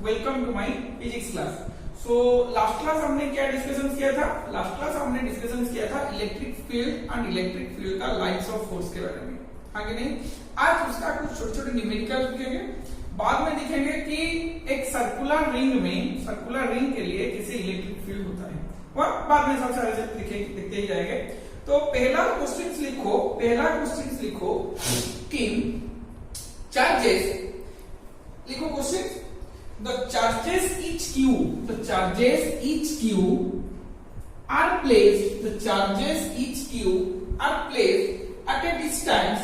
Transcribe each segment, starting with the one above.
Welcome to my physics class. So last class हमने क्या discussion किया था? लास्ट क्लास हमने डिस्कशन किया था electric field and electric field का लाइन्स ऑफ फोर्स के बारे में, हाँ कि नहीं? आज उसका कुछ छोटे छोटे न्यूमेरिकल दिखेंगे, बाद में दिखेंगे कि एक सर्कुलर रिंग के लिए कैसे इलेक्ट्रिक फील्ड होता है, और बाद में सब सारे दिखते ही जाएंगे। तो पहला क्वेश्चन लिखो कि चार्जेस, लिखो question, the charges each q are placed at a distance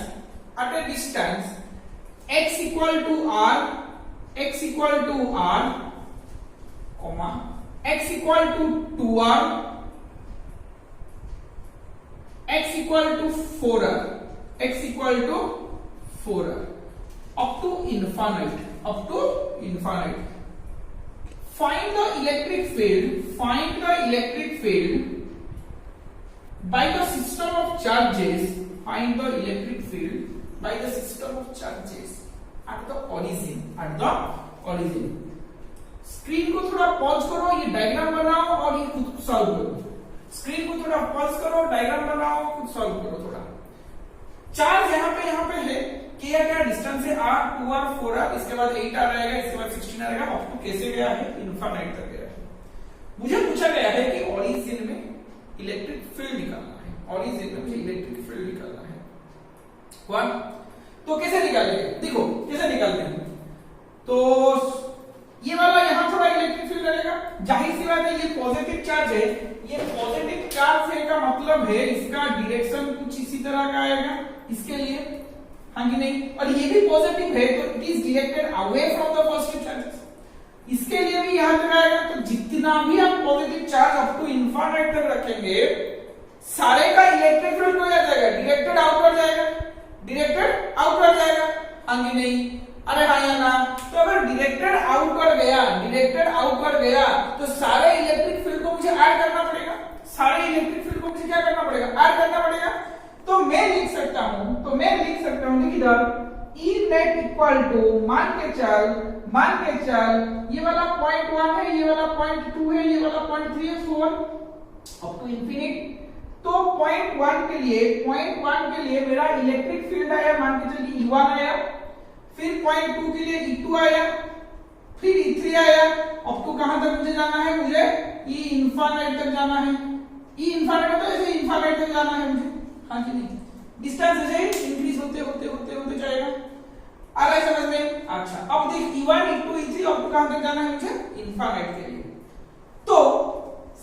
x equal to r, comma x equal to 2r, x equal to 4r up to infinite. Find the electric field by the system of charges. Find the electric field by the system of charges at the origin. Screen को थोड़ा pause करो, ये diagram बनाओ और ये खुद solve करो। Screen को थोड़ा पॉज करो, डायग्राम बनाओ, खुद सॉल्व करो थोड़ा। चार्ज यहाँ पे है, क्या डिस्टेंस है r, 2r, 4r, इसके बाद 8r आएगा, इसके बाद 16r आएगा, अप टू कैसे गया है? इनफाइनाइट तक गया है। मुझे पूछा गया है कि ओरिजिन में इलेक्ट्रिक फील्ड निकालना है, वन। तो कैसे निकालेंगे? देखो कैसे निकालते हैं। तो ये वाला यहाँ थोड़ा इलेक्ट्रिक फील्ड लगेगा, जाहिर सी बात है ये पॉजिटिव चार्ज है, ये पॉजिटिव चार्ज है का मतलब है इसका डायरेक्शन कुछ इसी तरह का आएगा इसके लिए, हाँ कि नहीं? और ये भी पॉजिटिव है तो it is directed away from the positive charges, इसके लिए भी यहां तक आएगा। तो जितना भी आप positive charge up to infinite तक रखेंगे, सारे का इलेक्ट्रिक फील्ड हो जाएगा, डायरेक्टेड आउटवर्ड जाएगा, हाँ कि नहीं? अरे हाँ या ना? तो अगर डायरेक्टेड आउटवर्ड गया तो सारे इलेक्ट्रिक फील्ड को मुझे ऐड करना पड़ेगा, क्या करना पड़ेगा? ऐड करना पड़ेगा। तो मैं लिख सकता हूं कि E नेट इक्वल टू, मान के चल ये वाला 0.1 है, ये वाला 0.2 है, ये वाला 0.3 है, सो अप टू इंफिनिट। तो 0.1 के लिए मेरा इलेक्ट्रिक फील्ड आया, मान के चलिए E1 आया, फिर 0.2 के लिए E2 आया, फिर E3 आया, अप टू कहां तक मुझे जाना है? मुझे E इनफाइनाइट तक जाना है। E इनफाइनाइट तो ऐसे इनफाइनाइट तक जाना है मुझे, हाँ कि नहीं? डिस्टेंस ऐसे इंक्रीज होते जाएगा। आ रहा है समझ में? अच्छा, अब देख E1, E2, E3 अब कहां तक जाना है मुझे? इनफाइनाइट के लिए। तो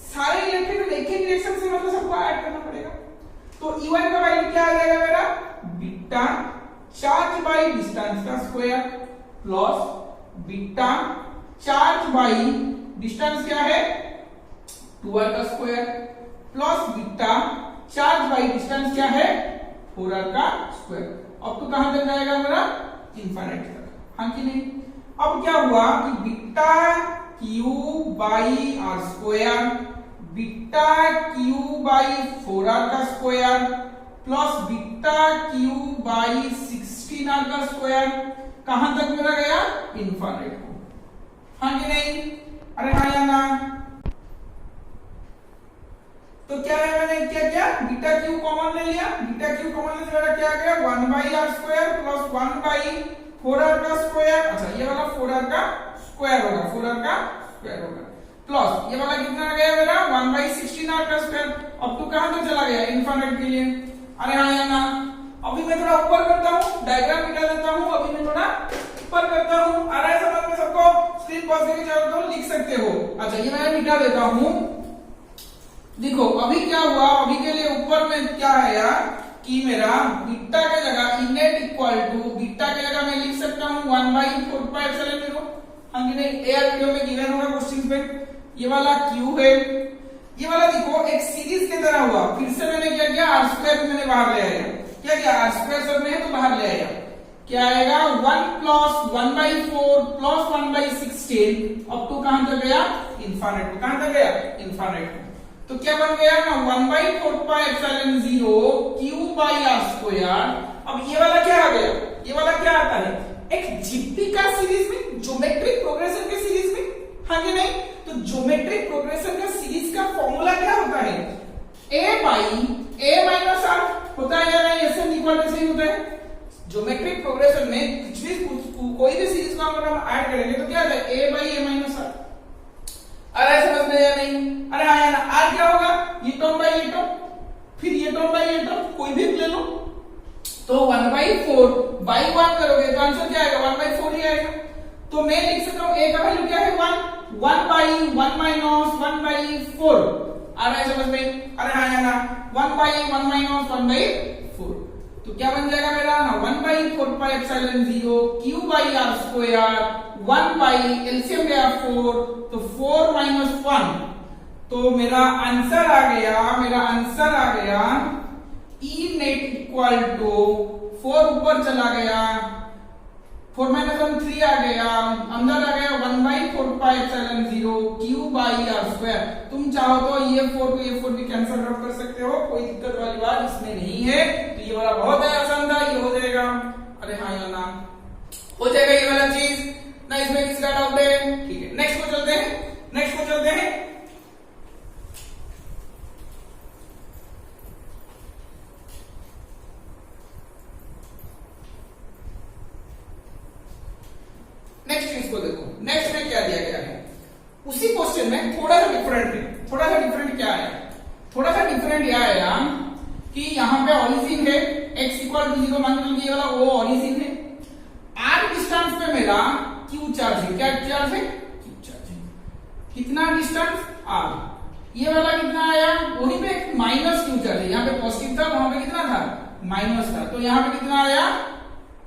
सारे इलेक्ट्रिक फील्ड एक ही डायरेक्शन से मतलब सबको ऐड करना पड़ेगा। तो E1 का वैल्यू क्या आ जाएगा मेरा? बीटा चार्ज बाय डिस्टेंस का square plus beta charge by distance क्या है? 2r का square plus beta charge by distance क्या है? 4r का स्क्वायर। अब तो कहां तक जाएगा मेरा? इनफाइनाइट तक, हाँ कि नहीं? अब क्या हुआ कि beta Q by r square, beta Q by 4r का square plus beta Q by 16r का स्क्वायर कहां तक मेरा गया? इनफाइनाइट को, हाँ कि नहीं? अरे हाँ या ना? तो क्या है, मैंने क्या किया? बीटा क्यू कॉमन ले लिया, बीटा क्यू कॉमन लेने से मेरा क्या आ गया? 1 by r square plus 1 by 4r का स्क्वायर। अच्छा, ये वाला 4r का स्क्वायर होगा, प्लस ये वाला कितना आ गया मेरा? 1 बाई 16r का स्क्वायर। अब तो कहां तक चला गया? इनफाइनाइट के लिए। अरे हाँ या ना? अभी मैं थोड़ा ऊपर करता हूँ, डायग्राम मिटा देता हूँ, अभी मैं थोड़ा ऊपर करता हूँ। आ रहा है समझ में सबको? स्क्रीन पॉज करके चाहो तो लिख सकते हो। अच्छा, ये मैं मिटा देता हूँ। देखो अभी क्या हुआ, अभी के लिए ऊपर में क्या है यार कि मेरा बीटा के जगह इनेट इक्वल टू, बीटा के जगह मैं लिख सकता हूँ 1/4πε0, हाँ कि नहीं? एयर वीडियो में गिवन होगा क्वेश्चन में। ये वाला क्यू है, ये वाला देखो एक सीरीज की तरह हुआ। फिर से मैंने क्या किया? r स्क्वायर मैंने बाहर ले आया, क्या किया? r स्क्वायर सब में है तो बाहर ले आया, क्या आएगा? 1 प्लस 1/4 प्लस 1/16 अब तो कहां तक गया? इनफाइनाइट। कहां तक गया? इनफाइनाइट। तो क्या बन गया ना 1/4πε0 q/r²। अब ये वाला क्या आ गया? ये वाला क्या आता है? एक जिप्पी का सीरीज में, ज्योमेट्रिक प्रोग्रेशन के सीरीज में, हाँ कि नहीं? तो ज्योमेट्रिक प्रोग्रेशन का सीरीज का फॉर्मूला क्या होता है? a by a minus r होता है या नहीं? ऐसे इक्वल टू सही होता है। ज्योमेट्रिक प्रोग्रेशन में कुछ भी कोई भी सीरीज को अगर हम ऐड करेंगे तो क्या आता है? a by a minus r। अरे समझ में या नहीं? अरे हाँ या ना? r क्या होगा? ये टर्म बाई ये टर्म, फिर ये टर्म बाई ये टर्म, कोई भी ले लो। तो 1/4 बाई 1 करोगे तो आंसर क्या आएगा? 1/4 ही आएगा। तो मैं लिख सकता हूँ a का वैल्यू क्या है? 1 बाई 1 माइनस 1/4। आ रहा है समझ में? अरे हाँ या ना? 1 बाई 1 माइनस 1/4 तो क्या बन जाएगा मेरा ना? 1/4 pi epsilon 0 q by r square 1 by LCM गया 4 तो 4 माइनस 1 तो मेरा आंसर आ गया E नेट इक्वल टू 4 ऊपर चला गया 4 माइनस 1 3 आ गया, अंदर आ गया 1/4 pi epsilon 0 q by r square. तुम चाहो तो ये 4 को ये 4 भी कैंसिल आउट कर सकते हो, कोई दिक्कत वाली बात इसमें नहीं है। तो ये वाला बहुत आसान था, ये हो जाएगा। अरे हाँ या ना? हो जाएगा ये वाला चीज ना? इसमें किसका डाउट है? ठीक है, नेक्स्ट को चलते हैं। नेक्स्ट चीज को देखो, नेक्स्ट में क्या दिया गया है? उसी क्वेश्चन में थोड़ा सा डिफरेंट क्या है? थोड़ा सा डिफरेंट यह आया कि यहाँ पे ओरिजिन है x इक्वल टू 0 मान लीजिए, ये वाला वो ओरिजिन है। r डिस्टेंस पे मेरा q चार्ज है। क्या चार्ज है? q चार्ज है। कितना डिस्टेंस? r। ये वाला कितना आया? वहीं पे माइनस q चार्ज है। यहाँ पे पॉजिटिव था, वहां पे कितना था? माइनस था। तो यहाँ पे कितना आया?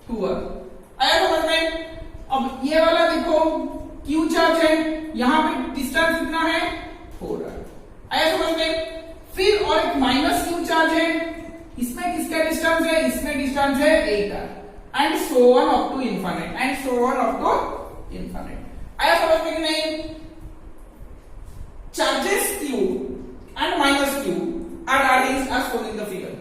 2r आया समझ में? अब ये वाला देखो q चार्ज है, यहाँ पे डिस्टेंस कितना है? 4r आया समझ में? फिर और एक माइनस q चार्ज है, इसमें किसका डिस्टेंस है? इसमें डिस्टेंस है 8r and so on up to infinite आया समझ में कि नहीं? Charges q and minus q are arranged as shown in the figure।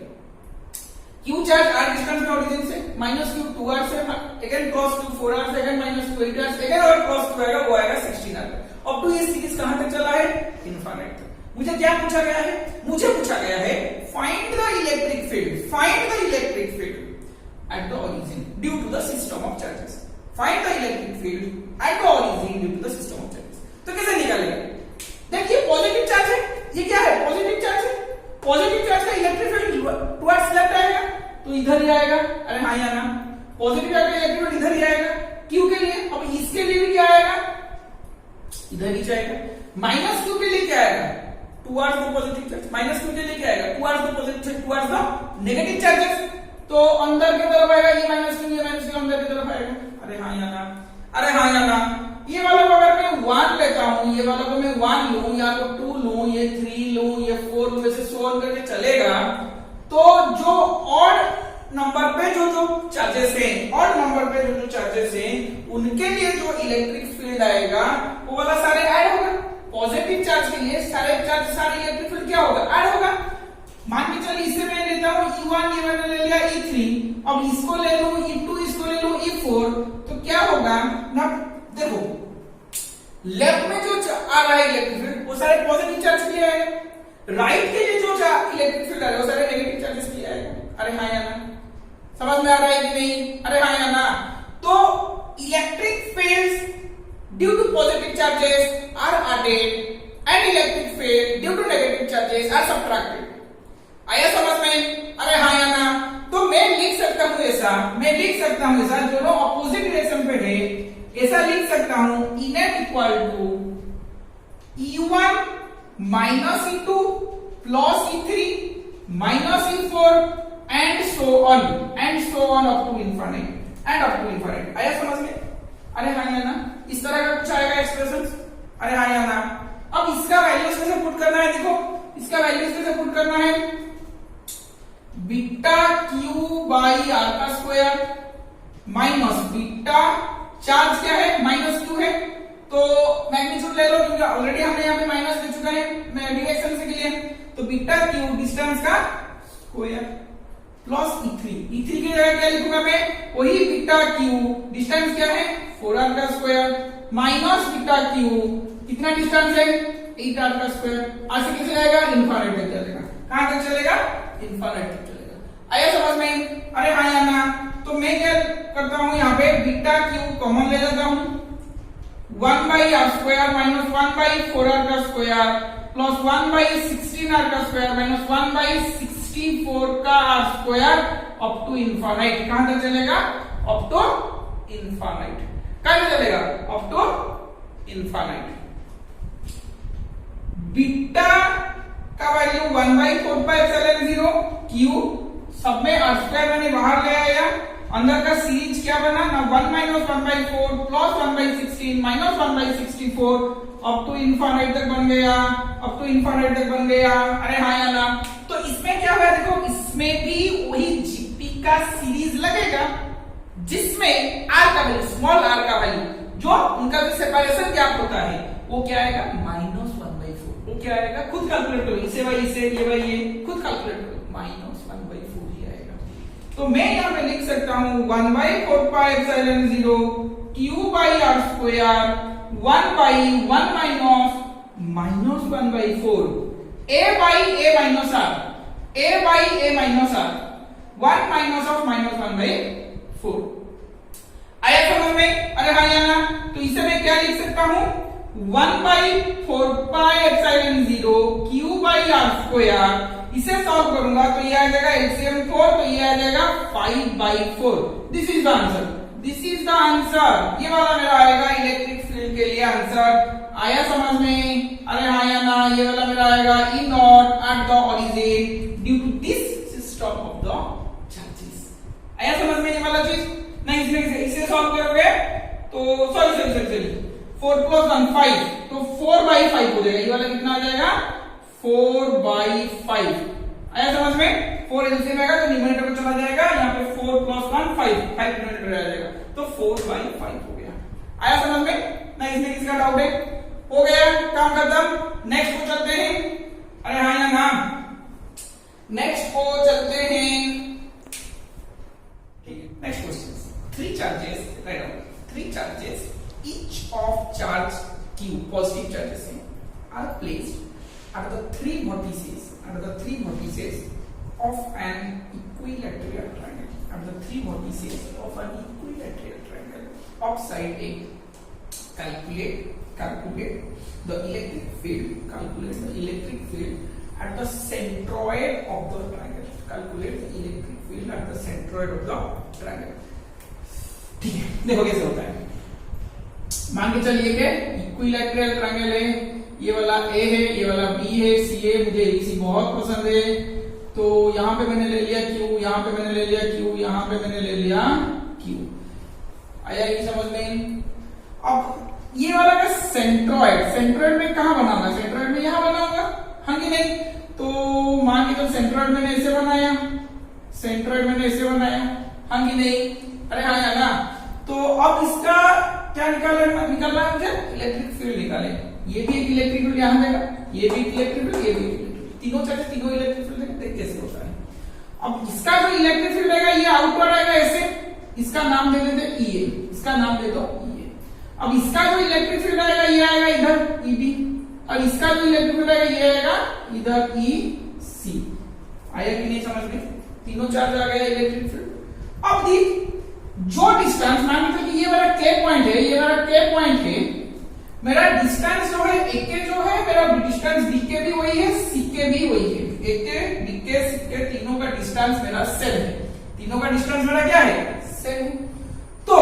q charge r distance में ओरिजिन से, माइनस q 2r से, अगेन क्रॉस q 4r से, again minus q 8r से, अगेन और क्रॉस q आएगा, वो आएगा 16r। अब तो ये सीरीज कहां तक चला है? इनफिनिट तक। मुझे क्या पूछा गया है? मुझे पूछा गया है find the electric field at the origin due to the system of charges। Find the electric field at the origin due to the system of charges। तो कैसे निकालेगा? देखिए पॉजिटिव चार्ज है, ये क्या है? पॉजिटिव चार्ज है। पॉजिटिव चार्ज का इलेक्ट्रिक फील्ड टुवर्ड्स लेफ्ट आएगा तो इधर ही आएगा। अरे हाँ या ना? पॉजिटिव चार्ज का इलेक्ट्रिक फील्ड इधर ही आएगा क्यू के लिए। अब इसके लिए भी क्या आएगा? इधर ही जाएगा। माइनस क्यू के लिए क्या आएगा? Towards the positive charge. Minus Q के लिए क्या आएगा? Towards the positive, towards the negative charges. तो अंदर की तरफ आएगा ये माइनस क्यू अंदर की तरफ आएगा। अरे हाँ या ना? ये वाला को अगर मैं 1 लेता हूं, ये वाला को मैं 1 लूं या तो 2 लूं, ये 3 लूं, ये 4 लूं, ऐसे सॉल्व करके चलेगा। तो जो ऑड नंबर पे जो चार्जेस हैं, उनके लिए जो इलेक्ट्रिक फील्ड आएगा वो वाला सारे ऐड होगा। पॉजिटिव चार्ज के लिए सारे इलेक्ट्रिक फील्ड क्या होगा? ऐड होगा। मान के चलिए इससे मैं लेता हूं E1, ये मैंने ले लिया E3, अब इसको ले लूं E2, इसको ले लूं E4, तो क्या होगा ना? देखो लेफ्ट में जो आ रहा है इलेक्ट्रिक फील्ड वो सारे पॉजिटिव चार्ज के लिए आएगा, राइट के लिए जो इलेक्ट्रिक फील्ड आ रहा है वो सारे नेगेटिव चार्जेस के लिए आएगा। अरे हाँ या ना? समझ में आ रहा है कि नहीं? अरे हाँ या ना? तो electric fields due to positive charges are added and electric field due to negative charges are subtracted. आया समझ में? अरे हाँ या ना? तो मैं लिख सकता हूं ऐसा, दोनों अपोजिट डायरेक्शन पे है, ऐसा लिख सकता हूं E net equal to E1 minus E2 plus E3 minus E4 and so on up to infinite आया समझ में? अरे हाँ या ना? इस तरह का कुछ आएगा एक्सप्रेशन। अरे हाँ या ना? अब इसका वैल्यूज कैसे पुट करना है? देखो इसका वैल्यूज कैसे पुट करना है? बीटा क्यू बाई आर का स्क्वायर माइनस बीटा चार्ज क्या है? माइनस क्यू है, तो मैग्नीट्यूड ले लो क्योंकि ऑलरेडी हमने यहाँ पे माइनस ले चुका है मैं डायरेक्शन से के लिए। तो बीटा क्यू डिस्टेंस का स्क्वायर प्लस E3 की जगह क्या लिखूंगा मैं, वही बीटा क्यू, डिस्टेंस क्या है 4r का स्क्वायर, माइनस बीटा क्यू, कितना डिस्टेंस है 8r का स्क्वायर। आगे कैसे जाएगा, इनफाइनाइट तक चलेगा। कहां तक चलेगा, इनफाइनाइट तक चलेगा। आया समझ में, अरे हाँ या ना। तो मैं क्या करता हूं, यहाँ पे बीटा क्यू कॉमन ले लेता हूं, 1/r स्क्वायर माइनस 1/4r का स्क्वायर प्लस 1/16r का स्क्वायर माइनस 1/64 का r square up to infinite. कहां तक चलेगा, अप टू इनफाइनाइट। कहां तक चलेगा, अप टू इनफाइनाइट। बीटा का वैल्यू 1/4πε0 क्यू, सब में r स्क्वायर मैंने बाहर ले आया, अंदर का सीरीज क्या बना ना, 1 - 1/4 plus 1/16 minus 1/64 up to infinite तक बन गया, अप टू इनफाइनाइट तक बन गया। अरे हाँ या ना। तो इसमें क्या हुआ, देखो इसमें भी वही जीपी का सीरीज लगेगा, जिसमें r का वैल्यू, स्मॉल r का वैल्यू, जो उनका जो सेपरेशन गैप होता है वो क्या आएगा, -1/4। वो क्या आएगा, खुद कैलकुलेट करो, इसे बाई इसे, ये बाई ये, खुद कैलकुलेट करो, -1/4 ही आएगा। तो मैं यहाँ पे लिख सकता हूँ 1/4πε0 q/r square 1/1 minus -1/4 a/a minus r, a/a minus r, 1 minus of -1/4। आया समझ में, अरे हाँ या ना। तो इसे मैं क्या लिख सकता हूँ, 1/4πε0 q/r स्क्वायर, इसे सॉल्व करूंगा तो ये आ जाएगा LCM 4, तो ये आ जाएगा 5/4। This is the answer, this is the answer. ये वाला मेरा आएगा इलेक्ट्रिक फील्ड के लिए आंसर। आया समझ में, अरे हाँ या ना। ये वाला मेरा आएगा E not at the origin due to this system of the charges. आया समझ में ये वाला चीज। नहीं इसमें इसे सॉल्व करोगे तो सॉरी 4 + 1 5, तो 4/5 हो जाएगा। ये वाला कितना आ जाएगा, 4/5। आया समझ में, 4 एलसीएम आएगा तो न्यूमरेटर में चला जाएगा, यहाँ पे 4 + 1 5 न्यूमरेटर आ जाएगा, तो 4/5 हो गया। आया समझ में, ना इसमें किसका डाउट है, हो गया काम खत्म। नेक्स्ट को चलते हैं, अरे हाँ या ना। नेक्स्ट को चलते हैं, ठीक है। Next question, 3 charges, write down, 3 charges each of charge q, positive charges are placed at the three vertices of an equilateral triangle, at the 3 vertices of an equilateral triangle of side A. Calculate the electric field, at the centroid of the triangle. Calculate the electric field at the centroid of the triangle. ठीक है, देखो कैसे होता है। मान के चलिए कि इक्विलैटरल ट्रायंगल है, ये वाला A है, ये वाला B है, C है, मुझे ABC बहुत पसंद है, तो यहाँ पे मैंने ले लिया Q, यहाँ पे मैंने ले लिया Q, यहाँ पे मैंने ले लिया Q। आया ये समझ में। अब ये वाला का सेंट्रॉइड में कहाँ बनाऊंगा, सेंट्रॉइड में यहाँ बनाऊंगा, हाँ कि नहीं। तो मान के चल सेंट्रॉइड मैंने ऐसे बनाया, हाँ कि नहीं, अरे हाँ या ना। तो अब इसका क्या निकालना है मुझे, इलेक्ट्रिक फील्ड निकाले। ये भी एक इलेक्ट्रिक फील्ड यहाँ देगा, ये भी इलेक्ट्रिक फील्ड, ये भी तीनों चाहे तीनों इलेक्ट्रिक फील्ड देगा, देख कैसे होता है। अब इसका जो इलेक्ट्रिक फील्ड आएगा ये आउटवर्ड आएगा ऐसे, इसका नाम दे देते EA, इसका नाम दे दो EA। अब इसका जो इलेक्ट्रिक फील्ड आएगा ये आएगा इधर EB, और इसका जो इलेक्ट्रिक फील्ड आएगा ये आएगा इधर EC। आया कि नहीं समझ में, तीनों चार्ज आ गया इलेक्ट्रिक फील्ड। अब देख जो डिस्टेंस, मान लीजिए ये मेरा K पॉइंट है, ये मेरा K पॉइंट है, मेरा डिस्टेंस जो है AK जो है, मेरा डिस्टेंस BK भी वही है, CK भी वही है। AK BK CK तीनों का डिस्टेंस मेरा सेम है, तीनों का डिस्टेंस मेरा क्या है, सेम। तो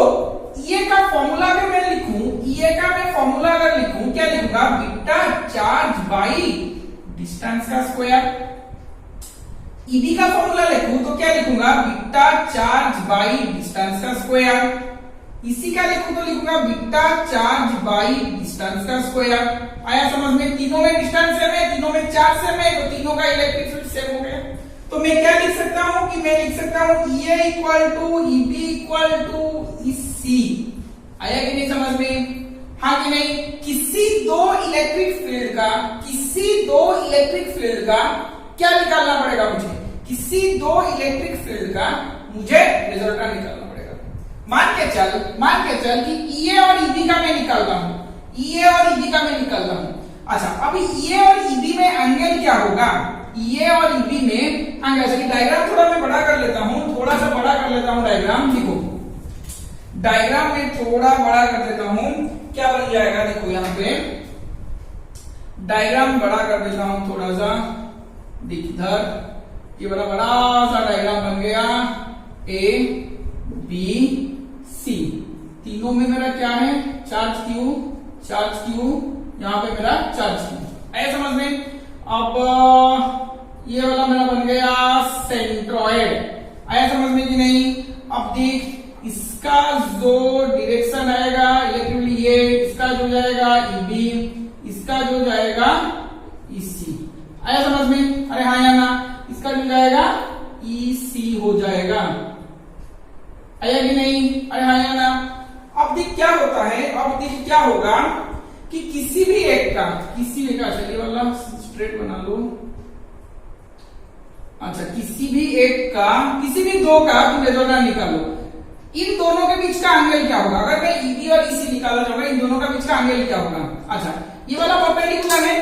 ये का फॉर्मूला अगर मैं लिखूं, ये का मैं फॉर्मूला अगर लिखूं, क्या लिखूंगा, बीटा चार्ज बाई डिस्टेंस का स्क्वायर। EB का फॉर्मूला लिखूं तो क्या लिखूंगा, बीटा चार्ज बाई डिस्टेंस का स्क्वायर। इसी का लिखूं तो लिखूंगा बीटा चार्ज बाई डिस्टेंस का स्क्वायर। आया समझ में, तीनों में डिस्टेंस सेम है, तीनों में चार्ज सेम है, तो तीनों का इलेक्ट्रिक फील्ड सेम हो गया। तो मैं क्या लिख सकता हूं कि मैं लिख सकता हूं EA = EB = EC। आया कि नहीं समझ में, हाँ कि नहीं। किसी दो इलेक्ट्रिक फील्ड का क्या निकालना पड़ेगा मुझे, किसी दो इलेक्ट्रिक फील्ड का मुझे रिजल्टेंट निकालना पड़ेगा। मान के चल कि EA और EB का मैं निकालता हूं, EA और EB का मैं निकालता हूं। अच्छा, अभी EA और EB में एंगल क्या होगा? EA और EB में एंगल, जैसे कि डायग्राम थोड़ा मैं बड़ा कर लेता हूं, थोड़ा सा बड़ा कर लेता हूं डायग्राम। देखो डायग्राम में थोड़ा बड़ा कर देता हूं, क्या बन जाएगा? देखो यहां पे डायग्राम बड़ा कर देता हूं थोड़ा सा, इधर ये बड़ा सा डायग्राम बन गया। A B C तीनों में मेरा क्या है? चार्ज Q, यहां पे मेरा चार्ज Q। आया समझ में? अब ये वाला मेरा बन गया सेंट्रॉइड। आया समझ में कि नहीं? अब देख, इसका जो डायरेक्शन आएगा इलेक्ट्रिकली ये, इसका जो जाएगा EB, इसका जो जाएगा EC। आया समझ में? अरे हाँ या ना? इसका जो जाएगा EC हो जाएगा। आया कि नहीं? अरे हाँ या ना? अब देख क्या होता है, अब देख क्या होगा कि किसी भी एक का चलिए वाला स्ट्रेट बना लो। अच्छा, किसी भी दो का तुम रिजल्टेंट निकालो, इन दोनों के बीच का एंगल क्या होगा? अगर मैं EB और EC निकालना चाहूंगा, इन दोनों का बीच का एंगल क्या होगा? अच्छा, ये वाला परपेंडिकुलर है,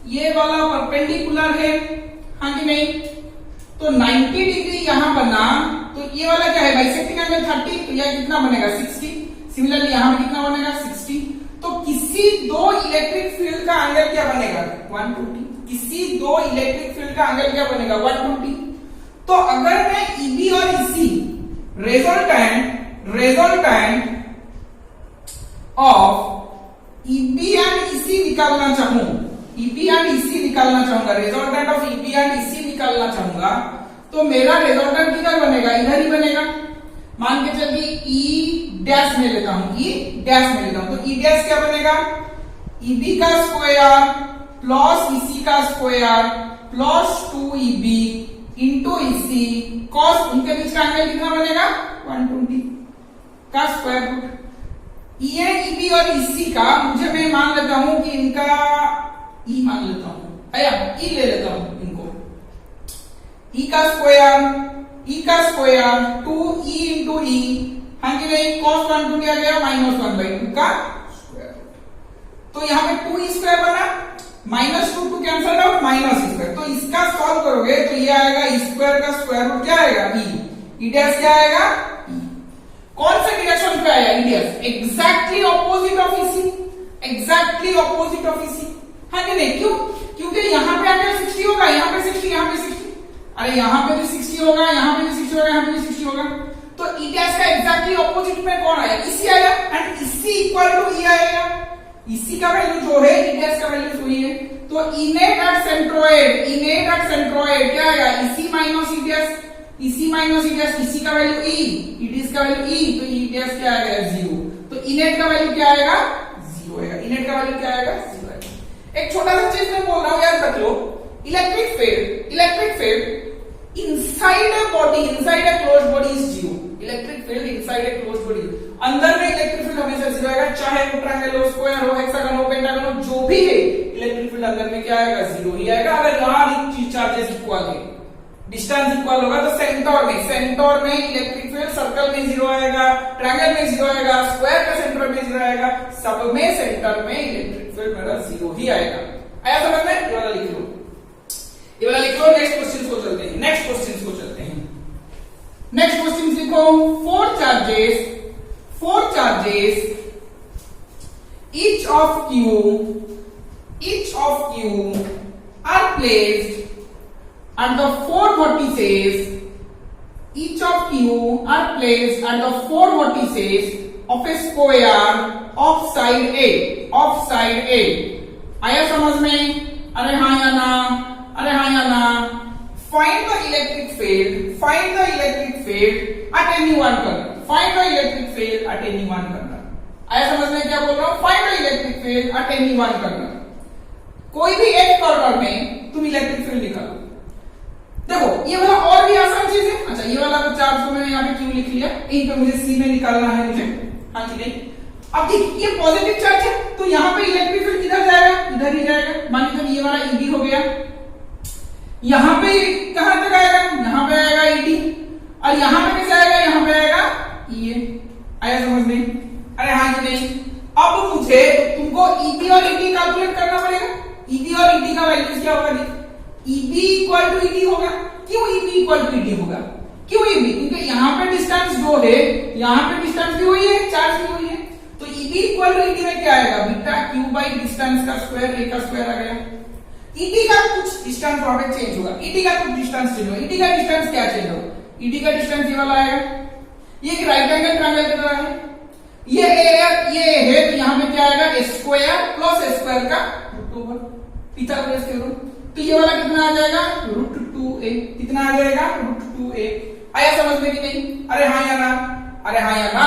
ये वाला परपेंडिकुलर है, हाँ कि नहीं? तो 90 डिग्री यहां बना, तो ये वाला क्या है? बाइसेक्टिंग एंगल 30, तो यह कितना बनेगा? 60। सिमिलरली यहां पे कितना बनेगा? 60। तो किसी दो इलेक्ट्रिक फील्ड का एंगल क्या बनेगा? 120। किसी दो इलेक्ट्रिक फील्ड का एंगल क्या बनेगा? 120। तो अगर मैं EB और EC resultant of EB and EC निकालना चाहूं, EB एंड EC निकालना चाहूंगा, resultant of EB and EC निकालना चाहूंगा, तो मेरा रिजल्टेंट किधर बनेगा? इधर ही बनेगा। मान के चलिए E डैश में लेता हूं, तो E डैश क्या बनेगा? EB का स्क्वायर प्लस EC का square plus 2EB into EC cos, इनके बीच का एंगल कितना बनेगा? 120 का स्क्वायर रूट। EA, EB और EC का मुझे मैं मान लेता हूं कि इनका E मान लेता हूं, E ले लेता हूं इनको। E का स्क्वायर 2E इंटू E, हाँ कि नहीं? cos 120 आ गया -1/2 का स्क्वायर। तो यहाँ पे 2E स्क्वायर बना, -2 कैंसल आउट, -E²। तो इसका सॉल्व करोगे तो ये आएगा E स्क्वायर का स्क्वायर रूट क्या आएगा? E डैश क्या आएगा? E। कौन से डायरेक्शन पे आया? E dash, exactly opposite of EC, हाँ कि नहीं? क्यों? क्योंकि यहाँ पे एंगल 60 होगा, यहाँ पे 60, यहाँ पे 60। अरे यहाँ पे भी 60 होगा, यहाँ पे भी 60 होगा, यहाँ पे भी 60 होगा। तो E डैश का एग्जैक्टली ऑपोजिट में कौन आया? EC आया, and EC equal to E आएगा। EC का वैल्यू जो है, E डैश का वैल्यू वही है। तो इनेट एट सेंट्रोइड क्या आएगा? EC minus E dash, EC का वैल्यू E डैश का वैल्यू E, तो E डैश क्या आएगा? 0। तो इनेट का वैल्यू क्या आएगा? 0 आएगा। इनेट का वैल्यू क्या आएगा? 0 आएगा। एक छोटा सा चीज मैं बोल रहा हूं, याद रख लो। Electric field inside a closed body is 0। Electric field inside a closed body, अंदर में इलेक्ट्रिक फील्ड हमेशा 0 आएगा, चाहे वो ट्रायंगल हो, स्क्वायर हो, हेक्सागन हो, पेंटागन हो, जो भी है इलेक्ट्रिक फील्ड अंदर में क्या आएगा? 0 ही आएगा। अगर यहां चार्जेस इक्वल है, डिस्टेंस इक्वल होगा, तो सेंटर में इलेक्ट्रिक फील्ड सर्कल में 0 आएगा, ट्रायंगल में 0 आएगा, स्क्वायर का सेंटर में 0 आएगा, सब में सेंटर में इलेक्ट्रिक फील्ड मेरा 0 ही आएगा। आया समझ में? ये वाला लिख लो। नेक्स्ट क्वेश्चन को चलते हैं। नेक्स्ट क्वेश्चन लिखो। Four charges each of Q are placed at the four vertices. Each of Q are placed at the four vertices of a square of side A। आया समझ में? अरे हाँ या ना? Find the electric field at any one corner। आया समझ में क्या बोल रहा हूं? Find the electric field at any one corner। कोई भी एक कॉर्नर में तुम इलेक्ट्रिक फील्ड निकालो। देखो ये वाला और भी आसान चीज है। अच्छा, ये वाला तो चार्ज को मैंने यहाँ पे क्यों लिख लिया, इन पे मुझे सी में निकालना है मुझे, हाँ जी नहीं। अब देखिए ये पॉजिटिव चार्ज है, तो यहाँ पे इलेक्ट्रिक फील्ड किधर जाएगा? इधर ही जाएगा। मान लीजिए ये वाला ईबी हो गया, यहां पे कहां तक आएगा, यहां पे आएगा ईडी, और यहां पे कैसे आएगा, यहां पे आएगा ये। आया समझ में? अरे हाँ कि नहीं? अब मुझे तुमको ईबी और ईडी कैलकुलेट करना पड़ेगा। ईबी और ईडी का वैल्यूज क्या होगा? ईबी इक्वल टू ईडी होगा। क्यों ईबी इक्वल टू ईडी होगा? क्यों ईबी? क्योंकि यहाँ पे डिस्टेंस जो है, यहाँ पे डिस्टेंस भी वही है, चार्ज भी वही है, तो ईबी इक्वल टू ईडी में क्या आएगा? बीटा क्यू बाई डिस्टेंस का स्क्वायर, ए का स्क्वायर आ गया। ईडी का कुछ डिस्टेंस वहां पे चेंज होगा, ईडी का कुछ डिस्टेंस चेंज होगा। ईडी का डिस्टेंस क्या चेंज होगा? ईडी का डिस्टेंस ये वाला आएगा, ये एक राइट एंगल ट्रायंगल की तरह है, ये है, तो यहाँ पे क्या आएगा? ए स्क्वायर प्लस ए स्क्वायर का रूट ओवर पिथागोरस थ्योरम। तो ये वाला कितना आ जाएगा? Root 2a। कितना आ जाएगा? Root 2a। आया समझ में कि नहीं? अरे हाँ या ना? अरे हाँ या ना?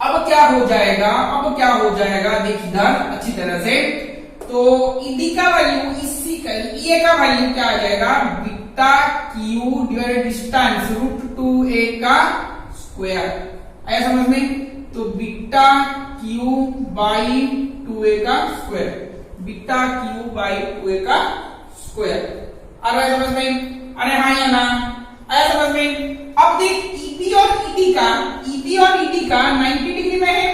अब क्या हो जाएगा? अब क्या हो जाएगा? देख इधर अच्छी तरह से, तो ईडी का वैल्यू इसी का, ए का वैल्यू क्या आ जाएगा? Beta q divided distance root 2a का स्क्वायर। आया समझ में? तो बीटा क्यू बाई 2a का square, beta Q by 2a का स्क्वायर। आ रहा है समझ में? अरे हाँ या ना? आया समझ में? अब देख ईबी और ईडी का, ईबी और ईडी का 90 डिग्री में है,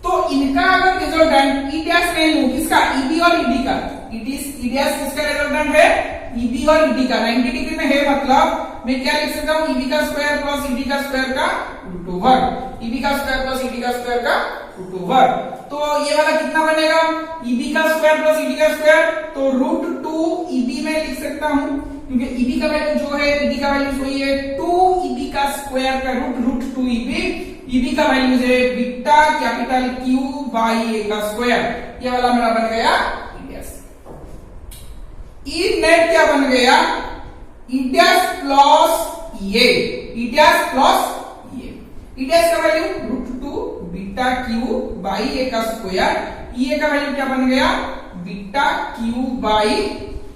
तो इनका अगर रिजल्टेंट ई डैश में लूं, किसका? ईबी और ईडी का, ई डैश किसका रिजल्टेंट है? ईबी और ईडी का 90 डिग्री में है, मतलब मैं क्या लिख सकता हूं? ईबी का स्क्वायर प्लस ईडी का स्क्वायर का रूट ओवर, ईबी का स्क्वायर प्लस ईडी का स्क्वायर का रूट ओवर। तो ये वाला कितना बनेगा? ईबी का स्क्वायर प्लस ईडी का स्क्वायर, तो रूट 2 ईबी में लिख सकता हूं, क्योंकि ईबी का वैल्यू जो है, ईडी का वैल्यू वही है, 2 ईबी का स्क्वायर का रूट 2 ईबी। ईबी का वैल्यू है beta capital Q by A का स्क्वायर। ये वाला मेरा बन गया ई डैश। ई नेट क्या बन गया? ई डैश प्लस ये, ई डैश प्लस ये। ई डैश का value root 2 beta Q by A का स्क्वायर, ए का वैल्यू क्या बन गया? बीटा क्यू बाई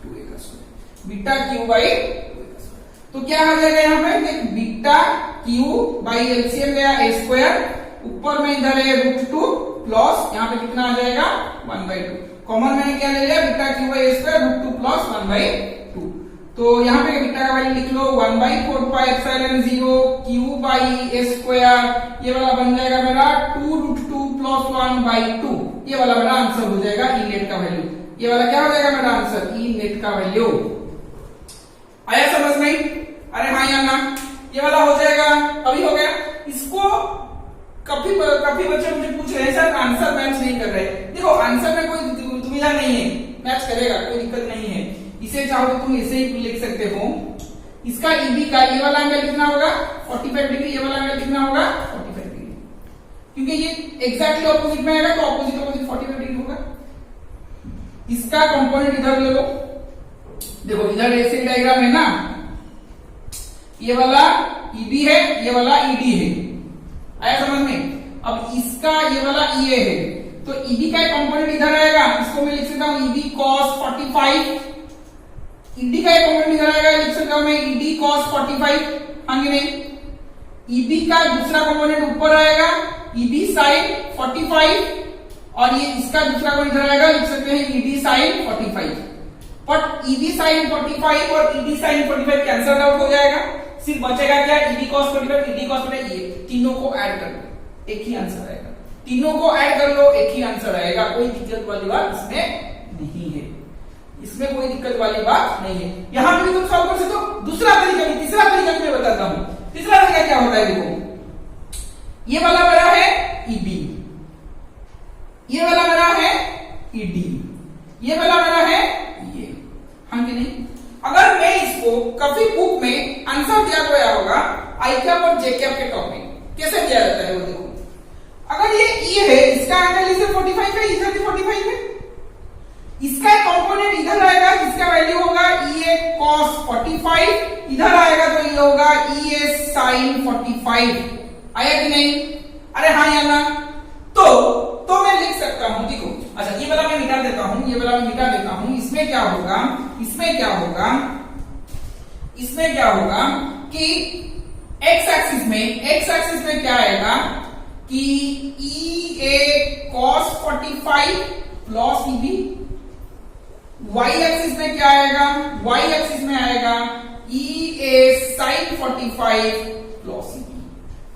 2a का square, beta Q by 2a का स्क्वायर। तो क्या आ जाएगा यहाँ पे? देख बीटा क्यू बाई एलसीएम गया ए स्क्वायर, ऊपर में इधर है रूट 2 प्लस यहाँ पे कितना आ जाएगा? 1/2। कॉमन मैंने क्या ले लिया? Beta Q by a square root 2 plus 1/2। तो यहाँ पे बीटा का वैल्यू लिख लो 1/4 pi epsilon 0 q by a square. ये वाला बन जाएगा मेरा 2 रूट 2 प्लस 1/2। ये वाला मेरा आंसर हो जाएगा ई नेट का वैल्यू। ये वाला क्या हो जाएगा मेरा आंसर? ई नेट का वैल्यू। आया समझ में? अरे हाँ या ना? ये वाला हो जाएगा, अभी हो गया। इसको काफी बच्चे मुझे पूछ रहे हैं सर आंसर मैच नहीं कर रहे। देखो आंसर में कोई दुविधा नहीं है, मैच करेगा, कोई दिक्कत नहीं है। इसे चाहो तो तुम इसे ही लिख सकते हो। इसका ईबी का ये वाला एंगल कितना होगा? 45 डिग्री। ये वाला एंगल कितना होगा? 45 डिग्री, क्योंकि ये एग्जैक्टली ऑपोजिट में आएगा, तो ऑपोजिट 45 डिग्री होगा। इसका कंपोनेंट इधर ले लो, देखो इधर ऐसे डायग्राम है ना, ये वाला ईबी है, ये वाला ईडी है। आया समझ में? अब इसका ये वाला ईए है, तो ईबी का कंपोनेंट इधर आएगा, इसको मैं लिख सकता हूं ईबी cos 45। ईडी का कंपोनेंट इधर आएगा, लिख सकता हूं मैं ईडी cos 45। हाँ कि नहीं? ईबी का दूसरा कंपोनेंट ऊपर आएगा, ईबी sin 45, और ये इसका दूसरा कंपोनेंट इधर आएगा, लिख सकते हैं ED sin 45। But ED sin 45 और ईडी sin 45 कैंसल आउट हो जाएगा, सिर्फ बचेगा क्या? ED cos 45, ED cos 45। ये तीनों को ऐड कर लो, एक ही आंसर आएगा। तीनों को ऐड कर लो, एक ही आंसर आएगा। कोई दिक्कत वाली बात इसमें नहीं है, इसमें कोई दिक्कत वाली बात नहीं है। यहां पे तुम सॉल्व कर सकते हो। दूसरा तरीका भी, तीसरा तरीका भी मैं बताता हूं। तीसरा तरीका क्या होता है? देखो ये वाला मेरा है ईबी, ये वाला मेरा है ईडी, ये वाला मेरा है ये। हाँ कि नहीं? अगर मैं इसको कभी बुक में आंसर दिया गया होगा आई कैप और जे कैप के टॉपिक कैसे दिया जाता है वो देखो। अगर ये ई है, इसका एंगल इसे 45 है, इधर भी 45 है, इसका कंपोनेंट इधर आएगा, जिसका वैल्यू होगा ई cos 45, इधर आएगा तो ये होगा ई sin 45। आया कि नहीं? अरे हाँ या ना? तो मैं लिख सकता हूं, देखो अच्छा ये वाला मैं मिटा देता हूं, ये वाला मैं मिटा देता हूं। इसमें क्या होगा? इसमें क्या होगा? इसमें क्या होगा कि एक्स एक्सिस में क्या आएगा कि ई cos 45 plus EB y axis में क्या आएगा, y एक्सिस में आएगा EA sin 45 प्लस EB।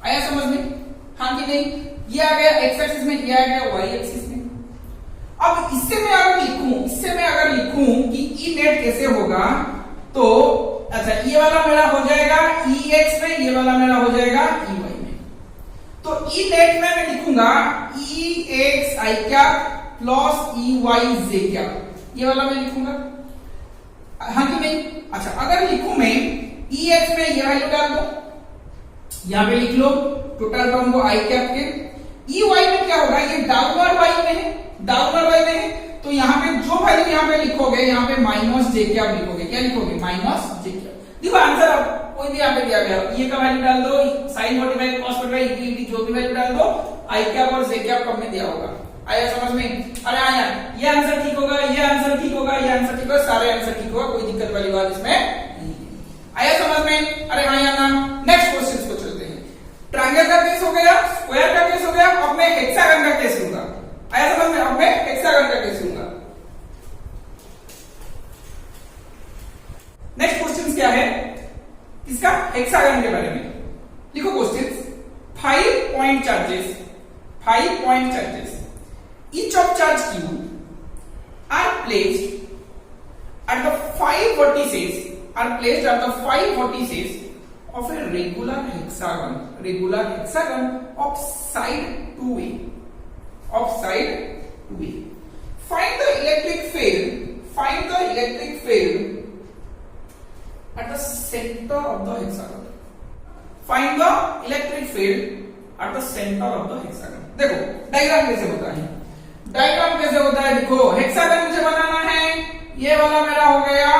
आया समझ में? हाँ कि नहीं? ये आ गया x एक्सिस में, ये आ गया y एक्सिस में। अब इससे मैं अगर लिखूं कि ई नेट कैसे होगा, तो अच्छा ये वाला मेरा हो जाएगा EX में, ये वाला मेरा हो जाएगा EY में। तो ई नेट में मैं लिखूंगा EX I क्या प्लस EY J क्या, ये वाला मैं लिखूंगा, हाँ कि नहीं? अच्छा अगर लिखूं मैं EX में ये वैल्यू डाल दो, यहां पे लिख लो टोटल टर्म को I कैप के। EY में क्या होगा, ये डाउनवर्ड y में है, तो यहाँ पे जो वैल्यू यहाँ पे लिखोगे, यहाँ पे माइनस जे क्या लिखोगे, क्या लिखोगे, माइनस जे क्या। देखो आंसर अब कोई भी यहाँ पे दिया गया, ये का वैल्यू डाल दो, sin 45 cos 45 इक्वल जो भी वैल्यू डाल दो, I कैप और जे कैप कब में दिया होगा। आया समझ में? अरे आया, ये आंसर ठीक होगा, ये आंसर ठीक होगा, ये आंसर ठीक होगा, सारे आंसर ठीक होगा, कोई दिक्कत वाली बात इसमें नहीं है। आया समझ में? अरे हाँ या ना? नेक्स्ट क्वेश्चन को चलते हैं। ट्रायंगल का केस हो गया, स्क्वायर का केस हो गया, अब मैं हेक्सागन का केस लूंगा। आया समझ में? अब मैं हेक्सागन का केस लूंगा। नेक्स्ट क्वेश्चन क्या है इसका, हेक्सागन के बारे में। लिखो question, 5 point charges, each of charge q are placed at the 5 vertices of a regular hexagon of side 2a. Find the electric field at the center of the hexagon. Find the electric field at the center of the hexagon. देखो diagram कैसे होता है, देखो hexagon मुझे बनाना है, ये वाला मेरा हो गया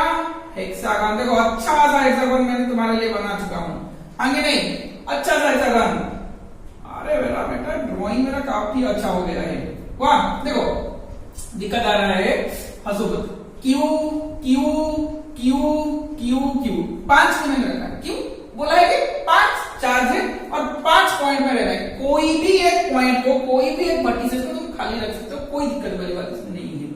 हेक्सागन। देखो अच्छा सा हेक्सागन मैंने तुम्हारे लिए बना चुका हूं, आगे नहीं, अच्छा सा हेक्सागन। अरे मेरा बेटा ड्राइंग मेरा काफी अच्छा हो गया है, वाह। देखो दिक्कत आ रहा है, हंसो मत। Q Q Q Q Q 5 minute रहना है, क्यों बोला है कि 5 चार्ज है और 5 पॉइंट में रहना है। कोई भी एक पॉइंट को, कोई भी एक वर्टिसेस को तुम खाली रख सकते हो, कोई दिक्कत वाली बात इसमें नहीं है।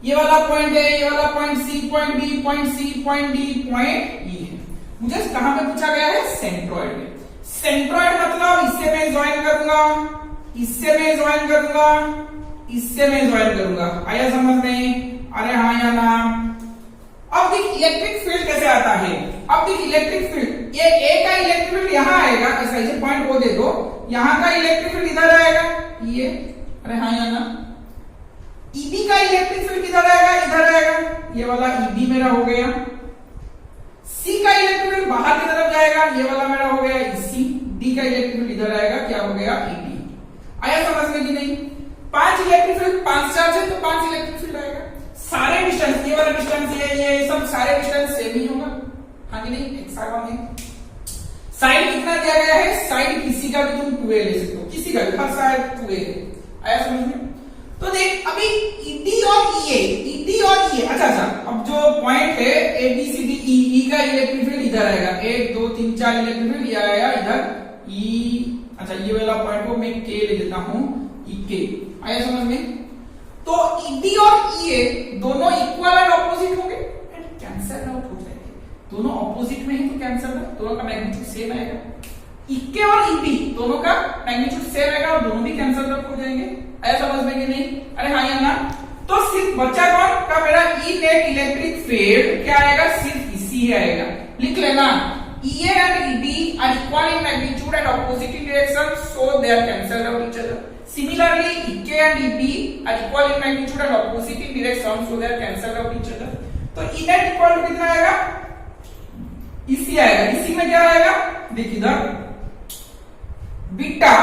ये वाला पॉइंट है, ये वाला point C, point B, point C, point D, point E है। मुझे कहां पे पूछा गया है, सेंट्रॉइड में। सेंट्रॉइड मतलब इससे मैं ज्वाइन करूंगा, इससे मैं ज्वाइन करूंगा, इससे मैं ज्वाइन करूंगा। आया समझ में? अरे हाँ या ना? अब देख इलेक्ट्रिक फील्ड कैसे आता है। अब देख इलेक्ट्रिक फील्ड, ये ए का इलेक्ट्रिक फील्ड यहां आएगा, ऐसा इसे पॉइंट को दे दो, यहां का इलेक्ट्रिक फील्ड इधर आएगा, ये, अरे हाँ या ना? ईबी का इलेक्ट्रिक फील्ड किधर आएगा, इधर आएगा, ये वाला ईबी मेरा हो गया। सी का इलेक्ट्रिक फील्ड बाहर की तरफ जाएगा, ये वाला मेरा हो गया ईसी। डी का इलेक्ट्रिक फील्ड इधर आएगा, क्या हो गया, ईडी। आया समझ में कि नहीं? 5 इलेक्ट्रिक फील्ड, 5 चार्ज है तो 5 इलेक्ट्रिक फील्ड आएगा। सारे डिस्टेंस, ये वाला डिस्टेंस, ये सब सारे डिस्टेंस सेम ही होगा, हाँ कि नहीं? हेक्सागन है। साइड कितना दिया गया है, साइड किसी का भी तुम 2a ले सकते हो, किसी का भी, हर साइड 2a है। आया समझ में? तो देख अभी ईडी और ईए, अच्छा, अब जो पॉइंट है A B C D E का इलेक्ट्रिक फील्ड इधर आएगा, 1 2 3 4 इलेक्ट्रिक फील्ड ये आएगा इधर ई। अच्छा ये वाला पॉइंट को मैं के ले लेता हूं, ई के। आया समझ में? तो ईडी और ईए दोनों इक्वल एंड ऑपोजिट होंगे एंड कैंसल आउट हो जाएंगे। दोनों ऑपोजिट में ही तो कैंसल है, दोनों का मैग्नीट्यूड सेम आएगा। इक्के और ईबी दोनों का मैग्नीट्यूड सेम आएगा और दोनों भी कैंसल आउट हो जाएंगे। ऐसा समझ में कि नहीं? अरे हाँ या ना? तो सिर्फ बच्चा कौन का मेरा ई नेट इलेक्ट्रिक फील्ड क्या आएगा, सिर्फ इसी आएगा। लिख लेना, EA and EB are equal in magnitude and opposite in direction, so they are cancelled out each other. Similarly, EK and EB are equal in magnitude and opposite in direction, so they are cancelled out each other. तो E net equal to कितना आएगा, इसी आएगा। इसी में क्या आएगा, देख इधर, बीटा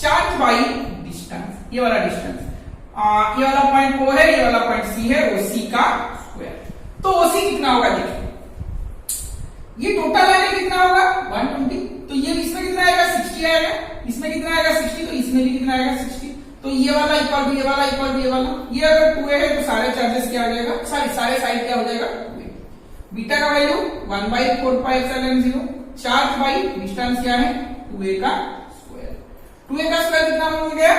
चार्ज बाई डिस्टेंस, ये वाला डिस्टेंस, ये वाला पॉइंट O है, ये वाला पॉइंट C है, वो C का स्क्वायर। तो OC कितना होगा, देखिए ये टोटल आएगा कितना होगा 120, तो ये इसमें कितना आएगा 60 आएगा, इसमें कितना आएगा 60, तो इसमें भी कितना आएगा 60। तो ये वाला इक्वल टू ये वाला इक्वल टू ये वाला, ये अगर 2a है तो सारे चार्जेस क्या हो जाएगा, सारे साइड क्या हो जाएगा 2a। बीटा का वैल्यू 1/4πε0, चार्ज बाई डिस्टेंस क्या है 2a का स्क्वायर। 2a का स्क्वायर कितना हो गया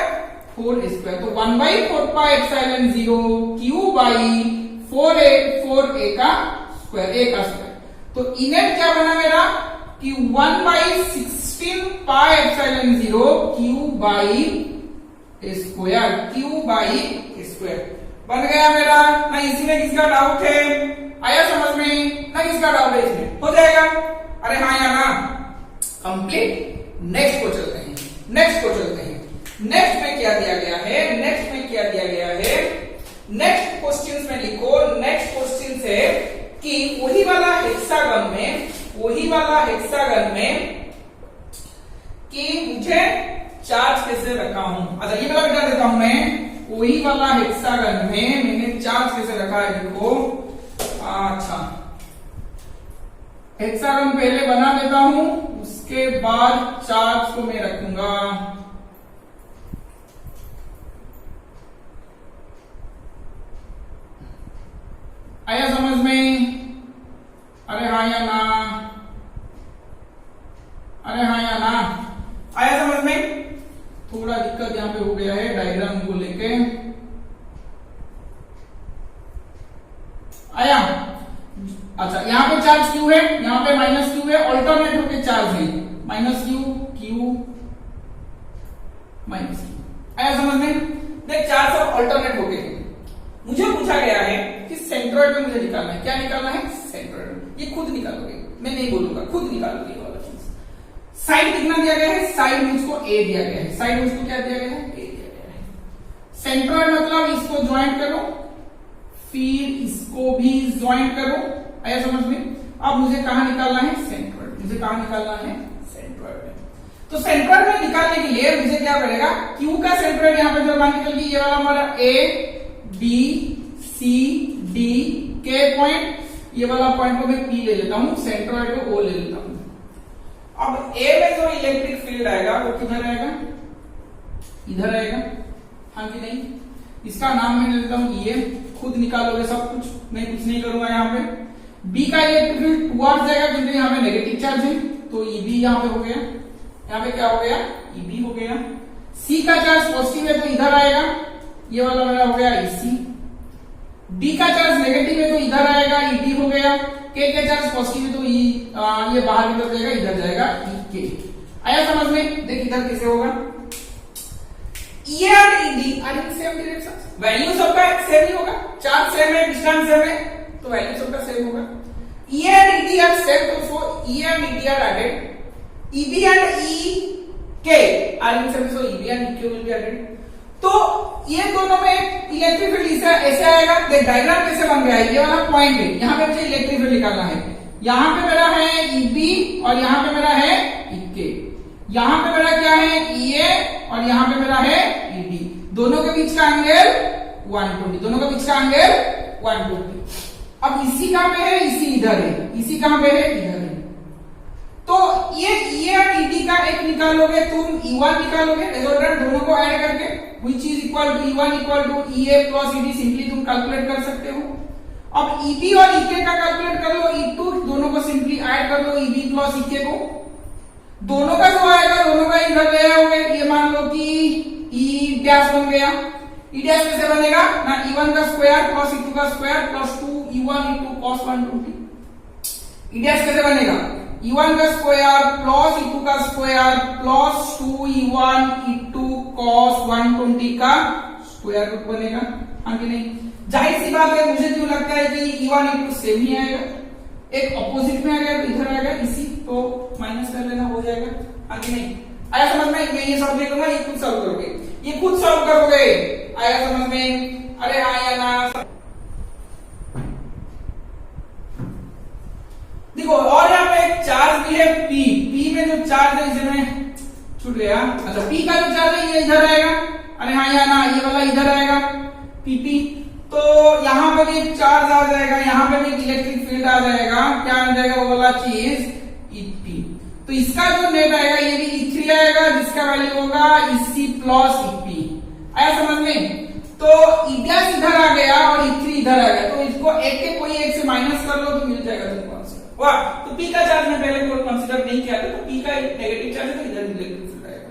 4a स्क्वायर, तो 1/4πε0 q/4 4a का स्क्वायर। तो इनेट क्या बना मेरा कि 1/16 पाई एप्सिलॉन 0 क्यू बाई स्क्वायर बन गया मेरा। ना इसमें किसका डाउट है, आया समझ में, ना किसका डाउट है, इसमें हो जाएगा। अरे हाँ या ना, कंप्लीट। नेक्स्ट को चलते हैं। नेक्स्ट में क्या दिया गया है, नेक्स्ट क्वेश्चन में लिखो। नेक्स्ट क्वेश्चन है कि वही वाला हेक्सागन में कि मुझे चार्ज कैसे रखा हूं। अच्छा ये वाला बता देता हूं मैं, वही वाला हेक्सागन में मैंने चार्ज कैसे रखा है देखो। अच्छा हेक्सागन पहले बना देता हूं, उसके बाद चार्ज को मैं रखूंगा। आया समझ में? अरे हाँ या ना, आया समझ में? थोड़ा दिक्कत यहां पे हो गया है डायग्राम को लेके। आया? अच्छा यहां पे चार्ज क्यू है, यहां पे माइनस क्यू है, ऑल्टरनेट होके चार्ज है, माइनस क्यू माइनस क्यू। आया समझ में? देख चार्ज सब ऑल्टरनेट हो गए। मुझे पूछा गया है कि सेंट्रॉइड में मुझे निकालना है। क्या निकालना है? सेंट्रॉइड। ये खुद निकालोगे, मैं नहीं बोलूंगा, खुद निकालोगे ये वाला चीज। साइड कितना दिया गया है? साइड मुझको ए दिया गया है। साइड मुझको क्या दिया गया है? ए दिया गया है। सेंट्रॉइड मतलब इसको ज्वाइंट करो, फिर इसको भी ज्वाइंट करो। आया समझ में? अब मुझे कहां निकालना है? सेंट्रॉइड। मुझे कहां निकालना है? सेंट्रॉइड में। तो सेंट्रॉइड में निकालने के लिए मुझे क्या पड़ेगा? क्यू का सेंट्रॉइड यहां पे जो मान निकल गई, ये वाला हमारा ए बी सी डी के पॉइंट, ये वाला पॉइंट को मैं पी ले लेता हूं, सेंट्रॉइड को ओ ले लेता हूं। अब ए में जो इलेक्ट्रिक फील्ड आएगा वो किधर आएगा? इधर आएगा, हाँ कि नहीं? इसका नाम मैं ले लेता हूं ये, खुद निकालोगे सब कुछ, मैं कुछ नहीं करूंगा। यहाँ पे बी का इलेक्ट्रिक फील्ड टुवर्ड्स जाएगा क्योंकि यहाँ पे नेगेटिव चार्ज है, तो ईबी यहाँ पे हो गया। यहाँ पे क्या हो गया? ईबी हो गया। सी का चार्ज पॉजिटिव है तो इधर आएगा, ये वाला मेरा हो गया इसी। डी का चार्ज नेगेटिव है तो इधर आएगा, ईडी हो गया। के का चार्ज पॉजिटिव है तो ये बाहर निकल जाएगा, इधर जाएगा के। आया समझ में? देख इधर कैसे होगा, E and ED are in same direction, value सबका सेम ही होगा, चार्ज सेम है, डिस्टेंस सेम है, तो वैल्यू सबका सेम होगा। E and ED are same, तो so E and ED are added. EB and E K are in same, so EB and E K will be added. तो ये दोनों में इलेक्ट्रिक फील्ड ऐसे आएगा। देख डायग्राम कैसे बन गया है, ये वाला पॉइंट है, यहाँ पे मुझे इलेक्ट्रिक फील्ड निकालना है। यहाँ पे मेरा है ईबी और यहाँ पे मेरा है ईके। यहाँ पे मेरा क्या है? ईए और यहाँ पे मेरा है ईडी। दोनों के बीच का एंगल 120, दोनों के बीच का एंगल 120। अब इसी कहां पे है? इसी इधर है। इसी कहां पे है? इधर है। तो ये ई और ईडी का एक निकालोगे तुम, E1 निकालोगे रिजल्टेंट दोनों को ऐड करके, which is equal to E1 equal to EA plus ED, simply तुम कैलकुलेट कर सकते हो। अब EB और EK का कैलकुलेट कर लो, E2 दोनों को सिंपली ऐड कर लो, EB प्लस EK को। दोनों का जो आएगा दोनों का इधर ले आओगे, ये मान लो कि E डैश बन गया। E डैश कैसे बनेगा ना? E1 का स्क्वायर प्लस E2 का square plus 2 E1 E2 cos 120। E dash कैसे बनेगा? E1 का स्क्वायर प्लस E2 का square plus 2 E1 E2 cos 120 का स्क्वायर रूट बनेगा, हाँ कि नहीं? जाहिर सी बात है, मुझे क्यों लगता है कि E1 E2 सेम ही आएगा, एक अपोजिट में आएगा तो इधर आएगा इसी, तो माइनस कर लेना, हो जाएगा, हाँ कि नहीं? आया समझ में? मैं ये सॉल्व नहीं करूंगा, ये खुद सॉल्व करोगे, ये खुद सॉल्व करोगे। आया समझ में? अरे हाँ या ना? देखो और यहाँ पे एक चार्ज भी है P। P में जो चार्ज है, इसे मैं छूट गया। अच्छा P का जो चार्ज है ये इधर आएगा, अरे हाँ या ना? ये वाला इधर आएगा PP, तो यहाँ पे भी एक चार्ज आ जाएगा, यहाँ पे भी इलेक्ट्रिक फील्ड आ जाएगा। क्या आ जाएगा वो वाला चीज? EP। तो इसका जो नेट आएगा ये भी E3 आएगा, जिसका वैल्यू होगा EC प्लस EP। आया समझ में? तो E डैश इधर आ गया और E3 इधर आ गया, तो इसको एक के कोई एक से माइनस कर लो तो मिल जाएगा तुमको आंसर। वाह, तो P का चार्ज मैं पहले कोई कंसीडर नहीं किया था, तो P का नेगेटिव चार्ज है तो इधर इलेक्ट्रिक फील्ड आएगा।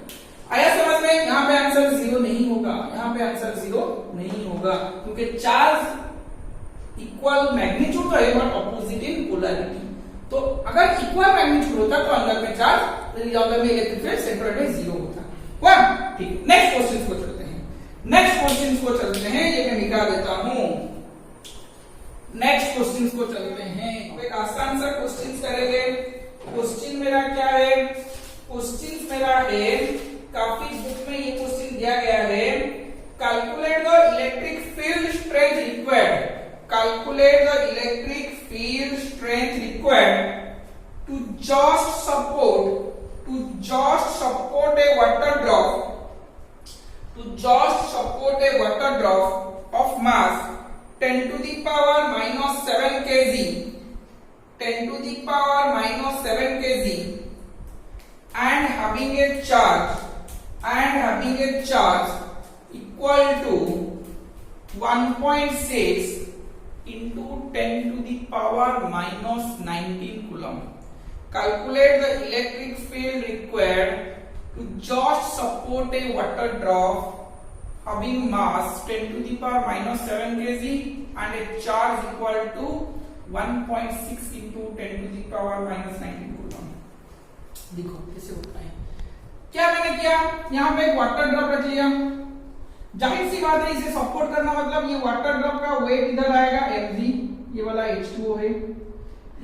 आया समझ में? यहाँ पे आंसर 0 नहीं होगा, यहाँ पे आंसर 0 नहीं होगा, क्योंकि चार्ज इक्वल मैग्नीट्यूड तो है बट ऑपोजिट इन पोलैरिटी। तो अगर इक्वल मैग्नीट्यूड होता तो अंदर में चार्ज अंदर में इलेक्ट्रिक फील्ड सेंट्रोइड में 0 होता। वन ठीक। नेक्स्ट क्वेश्चन को चलते हैं। नेक्स्ट क्वेश्चन को चलते हैं, ये मैं मिटा देता हूं। नेक्स्ट क्वेश्चन को चलते हैं, एक आसान सा क्वेश्चन करेंगे। क्वेश्चन मेरा क्या है? क्वेश्चन मेरा है, काफी बुक में ये क्वेश्चन दिया गया है, calculate the electric field strength required, calculate the electric field strength required to just support a water drop of mass 10 to the power minus 7 kg, 10 to the power minus 7 kg and having a charge equal to 1.6 into 10 to the power minus 19 coulomb. Calculate the electric field required to just support a water drop having mass 10 to the power minus 7 kg and a charge equal to 1.6 into 10 to the power minus 19 coulomb. देखो कैसे होता है। क्या मैंने किया, यहाँ पे एक वाटर ड्रॉप रख लिया। जाहिर सी बात है इसे सपोर्ट करना मतलब ये वाटर ड्रॉप का वेट इधर आएगा mg, ये वाला H2O है।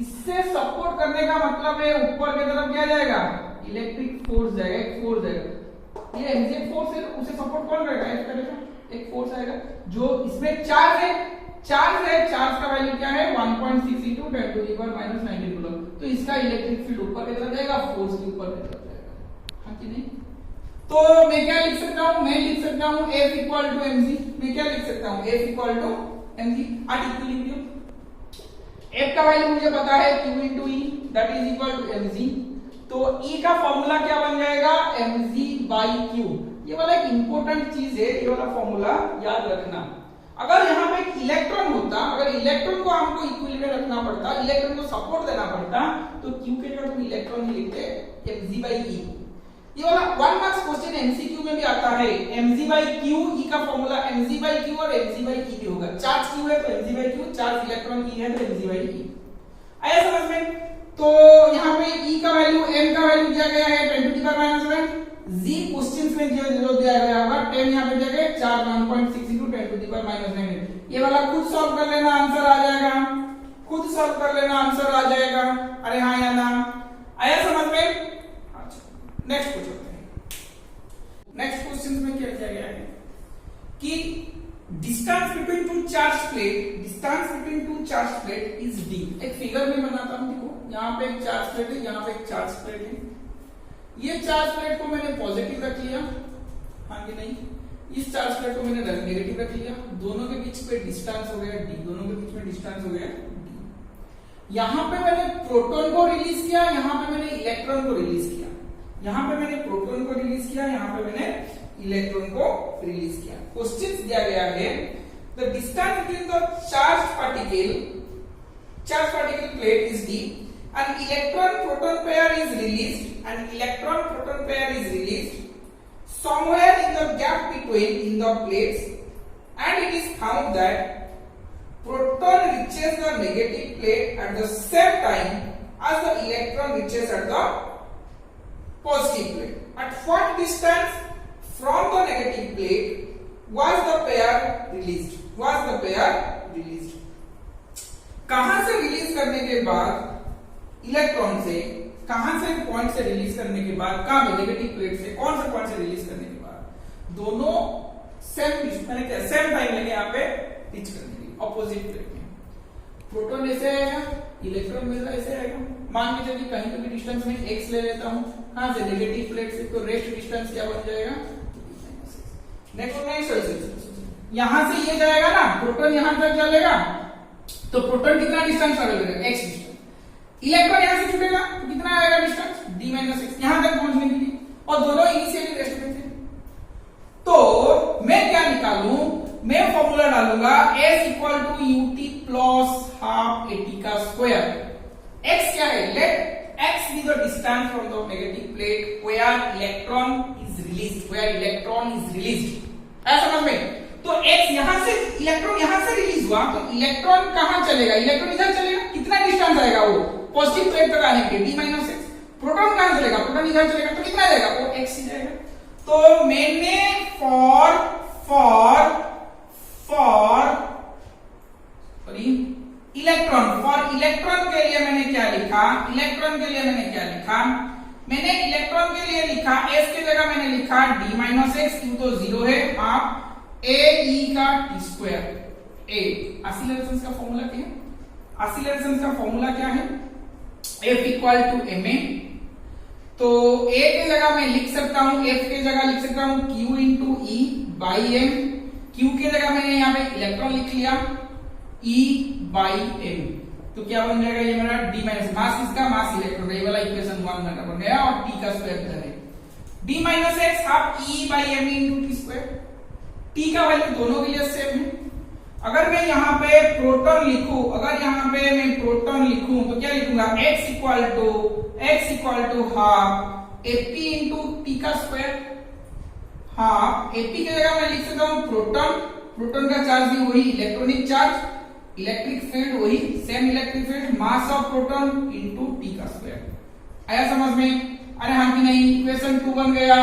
इससे सपोर्ट करने का मतलब है ऊपर की तरफ क्या जाएगा, इलेक्ट्रिक फोर्स जाएगा, एक फोर्स जाएगा। ये mg फोर्स है, उसे सपोर्ट कौन करेगा, F करेगा, एक फोर्स आएगा। जो इसमें चार्ज है, चार्ज का वैल्यू क्या है 1.6 into 10 to the power minus 19 coulomb. तो इसका इलेक्ट्रिक फील्ड ऊपर की तरफ जाएगा, फोर्स भी ऊपर की तरफ जाएगा, हाँ कि नहीं? तो मैं क्या लिख सकता हूं, मैं लिख सकता हूं F equal to mg। मैं क्या लिख सकता हूं, F equal to mg at equilibrium। F का वैल्यू मुझे पता है Q into E that is equal to mg। तो E का फॉर्मूला क्या बन जाएगा, mg by Q। ये वाला एक इंपॉर्टेंट चीज है, ये वाला फॉर्मूला याद रखना। अगर यहाँ पे एक इलेक्ट्रॉन होता, अगर इलेक्ट्रॉन को हमको इक्विलिब्रियम रखना पड़ता, इलेक्ट्रॉन को सपोर्ट देना पड़ता, तो Q के जगह तुम इलेक्ट्रॉन ही लिखते mg by E। ये वाला 1 मार्क्स क्वेश्चन एमसीक्यू में भी आता है, mg by q, E का फॉर्मूला mg by q और mg by E भी होगा। चार्ज q है तो mg by q, charge electron E है तो mg by E। आया समझ में? तो यहाँ पे E का वैल्यू, m का वैल्यू दिया गया है 10 to the power minus 7, g questions में जो दिया गया होगा 10 यहाँ पे दिया गया, charge 1.6 into 10 to the power minus 9। ये वाला खुद सॉल्व कर लेना, आंसर आ जाएगा, खुद सॉल्व कर लेना, आंसर आ जाएगा। अरे हाँ या ना? आया समझ में? नेक्स्ट क्वेश्चन, नेक्स्ट क्वेश्चन में क्या किया गया है कि distance between two charge plate is d। एक फिगर में बनाता हूं, देखो यहाँ पे एक चार्ज प्लेट है, यहाँ पे एक चार्ज प्लेट है। ये चार्ज प्लेट को मैंने पॉजिटिव रख लिया, हाँ कि नहीं? इस चार्ज प्लेट को मैंने नेगेटिव रख लिया। दोनों के बीच पे डिस्टेंस हो गया d, दोनों के बीच में डिस्टेंस हो गया d। यहाँ पे मैंने प्रोटॉन को रिलीज किया, यहाँ पे मैंने इलेक्ट्रॉन को रिलीज किया। यहाँ पे मैंने प्रोटॉन को रिलीज किया, यहाँ पे मैंने इलेक्ट्रॉन को रिलीज किया। क्वेश्चन दिया गया है the distance between the charge particle plate is d and electron proton pair is released somewhere in the gap between the plates, and it is found that proton reaches the negative plate at the same time as the electron reaches at the positive plate. At what distance from the negative plate was the pair released? कहां से release करने के बाद electron से, कहां से point से release करने के बाद, कहां पे नेगेटिव प्लेट से, कौन से पॉइंट से रिलीज करने के बाद दोनों सेम टाइम लगे यहाँ पे रीच करने के लिए ऑपोजिट प्लेट में। प्रोटॉन ऐसे आएगा, इलेक्ट्रॉन मेरा ऐसे आएगा। मान लीजिए कि कहीं पे भी डिस्टेंस में x ले लेता हूं, कहां से, नेगेटिव प्लेट से, तो रेस्ट डिस्टेंस क्या बन जाएगा, यहां से ये जाएगा ना, प्रोटॉन यहां तक चलेगा, तो प्रोटॉन कितना डिस्टेंस ट्रैवल करेगा, x डिस्टेंस। इलेक्ट्रॉन यहां से छूटेगा तो कितना आएगा डिस्टेंस, d - x, यहां तक पहुंचने के लिए, और दोनों इनिशियली रेस्ट में थे। तो मैं क्या निकालूं, मैं फॉर्मूला डालूंगा s equal to ut plus half at का स्क्वायर। x क्या है, let x be the distance from the negative plate where electron is released, ऐसा समझ में। तो x यहां से इलेक्ट्रॉन यहां से रिलीज हुआ, तो इलेक्ट्रॉन कहां चलेगा, इलेक्ट्रॉन इधर चलेगा, कितना डिस्टेंस आएगा वो पॉजिटिव प्लेट तक आने के d माइनस x। प्रोटॉन कहां चलेगा, प्रोटॉन इधर चलेगा, तो कितना जाएगा वो x ही जाएगा। तो मैंने इलेक्ट्रॉन के लिए मैंने क्या लिखा, मैंने इलेक्ट्रॉन के लिए लिखा s की जगह मैंने लिखा d माइनस एक्स, क्यों तो जीरो है, आप a e का t स्क्वायर a। एक्सीलरेशन का फॉर्मूला क्या है, एक्सीलरेशन का फॉर्मूला क्या है, f इक्वल टू ma। तो a की जगह मैं लिख सकता हूं, f की जगह लिख सकता हूं q into e by m। q की जगह मैंने यहाँ पे इलेक्ट्रॉन लिख लिया e बाई m। तो क्या बन जाएगा, ये मेरा d माइनस मास इसका, मास इलेक्ट्रॉन, ये वाला इक्वेशन 1 मेरा बन गया, और t का स्क्वायर इधर है, d minus x half e by m into t square. t का वैल्यू दोनों के लिए सेम है। अगर मैं यहाँ पे प्रोटॉन लिखूं, तो क्या लिखूंगा, x equal to half ap into t का स्क्वायर। हाफ ap की जगह मैं लिख सकता हूँ प्रोटॉन का चार्ज भी वही, इलेक्ट्रॉनिक चार्ज, इलेक्ट्रिक फील्ड वही, same electric field, mass of proton into t का स्क्वायर। आया समझ में, अरे हाँ कि नहीं, इक्वेशन 2 बन गया।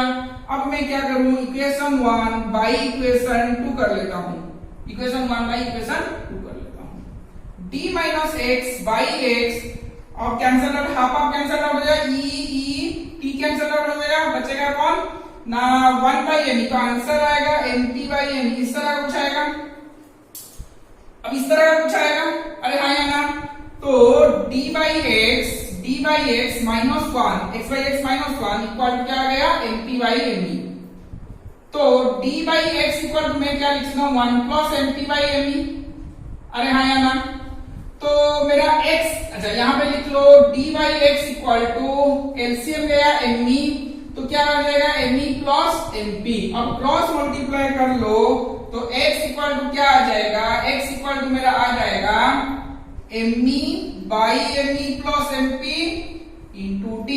अब मैं क्या करूं, इक्वेशन 1 बाई इक्वेशन 2 कर लेता हूं, इक्वेशन 1 बाई इक्वेशन 2 कर लेता हूं। d minus x by x, और cancel out, half of cancel out हो जाएगा, t कैंसल आउट हो जाएगा, बचेगा कौन ना 1 बाई m। तो आंसर आएगा mt बाई m। इस तरह का कुछ आएगा, अब इस तरह का कुछ आएगा, अरे हाँ या ना। तो d by x minus 1, x by x minus 1 equal to क्या आ गया, mt बाई me। तो d by x equal to मैं क्या लिख सकता हूँ, 1 प्लस mt बाई me। अरे हाँ या ना। तो मेरा x, अच्छा यहाँ पे लिख लो d by x equal to LCM गया me, तो क्या आ जाएगा me प्लस mp। अब क्रॉस मल्टीप्लाई कर लो, तो x इक्वल टू क्या आ जाएगा, x इक्वल टू मेरा आ जाएगा me बाई me plus mp into d।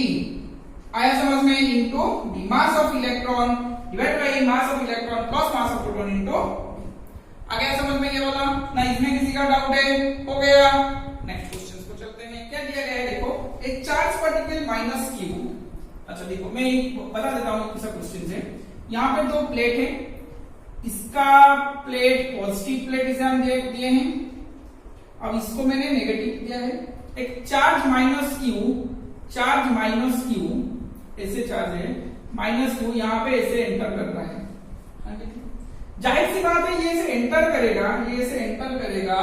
आया समझ में, into d, mass of electron divide by mass of electron plus mass of proton into. आ गया समझ में ये वाला ना, इसमें किसी का डाउट है, हो गया। नेक्स्ट क्वेश्चन को चलते हैं, क्या दिया गया है, देखो एक चार्ज पार्टिकल माइनस q। अच्छा देखो मैं बता देता हूँ किस क्वेश्चन से। यहाँ पे दो प्लेट है, इसका प्लेट पॉजिटिव प्लेट इसे हम दिए हैं, अब इसको मैंने नेगेटिव दिया है। एक चार्ज माइनस क्यू ऐसे चार्ज है माइनस क्यू, यहाँ पे ऐसे एंटर कर रहा है। जाहिर सी बात है, ये ऐसे एंटर करेगा,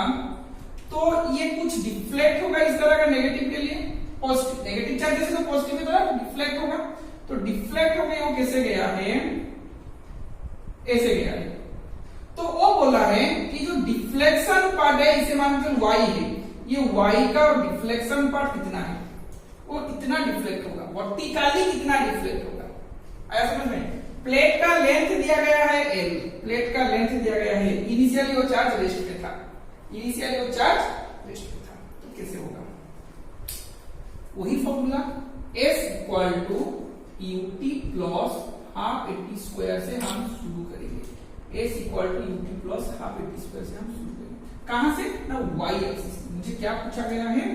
तो ये कुछ डिफ्लेक्ट होगा इस तरह का नेगेटिव के लिए, पॉजिटिव नेगेटिव चार्ज जैसे तो पॉजिटिव की तरफ डिफ्लेक्ट होगा। तो डिफ्लेक्ट होके वो कैसे गया है, ऐसे गया है। तो वो बोला है कि जो डिफ्लेक्शन पार्ट है इसे मान लो y है, ये y का डिफ्लेक्शन पार्ट कितना है, वो कितना डिफ्लेक्ट होगा, वर्टिकली कितना डिफ्लेक्ट होगा। आया समझ में। प्लेट का लेंथ दिया गया है l, प्लेट का लेंथ दिया गया है, इनिशियली वो चार्ज रेस्ट पे था, तो कैसे होगा, वही formula s equal to ut plus half 80 square से हम शुरू करेंगे। s equal to ut plus half 80 square से हम शुरू करेंगे। कहां से ना, y एक्सिस। मुझे क्या पूछा गया है,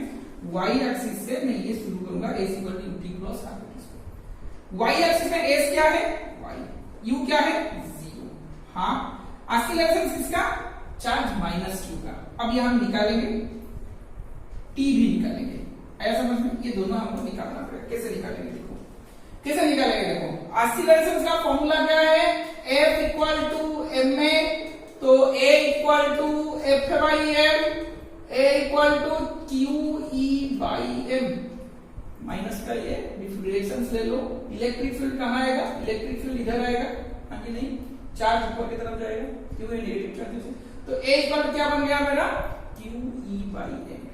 y एक्सिस से मैं ये शुरू करूंगा, s equal to ut plus half 80 square. y axis में s क्या है, y, u क्या है 0। हाँ, एक्सीलरेशन किसका, चार्ज माइनस q का। अब ये हम निकालेंगे, t भी निकालेंगे। आया समझ में, ये दोनों हमको निकालना पड़ेगा। कैसे निकालेंगे, देखो कैसे निकालेंगे। देखो एक्सीलरेशन का फॉर्मूला क्या है, F इक्वल टू ma, तो a equal to f by m, a equal to q e by m। Minus का ये डिफरेंस ले लो, इलेक्ट्रिक फील्ड कहाँ आएगा, इलेक्ट्रिक फील्ड इधर आएगा, हाँ कि नहीं, चार्ज ऊपर की तरफ जाएगा, क्यों है नेगेटिव चार्ज से। तो a इक्वल टू क्या बन गया मेरा, q e by m।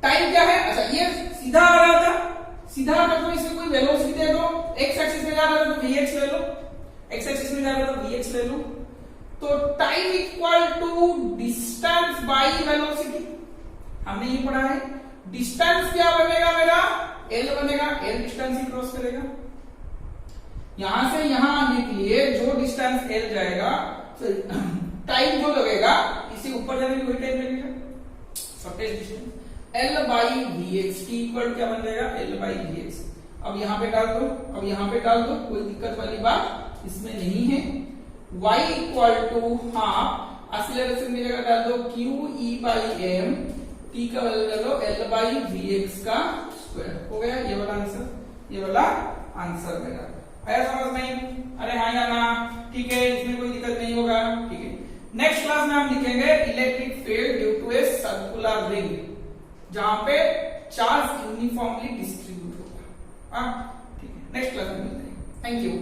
Time क्या है, अच्छा ये सीधा आ रहा था, सीधा मतलब इसमें कोई वेलोसिटी दे दो, x एक्सिस में जा रहा था तो vx ले लो, x एक्सिस में जा रहा था तो vx ले लो। तो time equal to distance by velocity, हमने ये पढ़ा है। डिस्टेंस क्या बनेगा मेरा, l बनेगा, l डिस्टेंस ही क्रॉस करेगा। यहां से यहां आने के लिए जो डिस्टेंस l जाएगा टाइम जो लगेगा इसे ऊपर जाने में वही टाइम लगेगा, shortest distance L by Vx T equal क्या बन जाएगा L बाई Vx। अब यहाँ पे डाल दो, अब यहाँ पे डाल दो, कोई दिक्कत वाली बात इसमें नहीं है। y equal to half acceleration की जगह डाल दो q e by m, t का वैल्यू डालो L बाई Vx का स्क्वायर। हो गया ये वाला आंसर, ये वाला आंसर मेरा आया समझ में? अरे हाँ या ना? ठीक है, इसमें कोई दिक्कत नहीं होगा। ठीक है, नेक्स्ट क्लास में हम लिखेंगे electric field due to a circular ring, जहां पे चार्ज यूनिफॉर्मली डिस्ट्रीब्यूट होगा। ठीक है, नेक्स्ट क्लास में मिलते हैं। Thank you.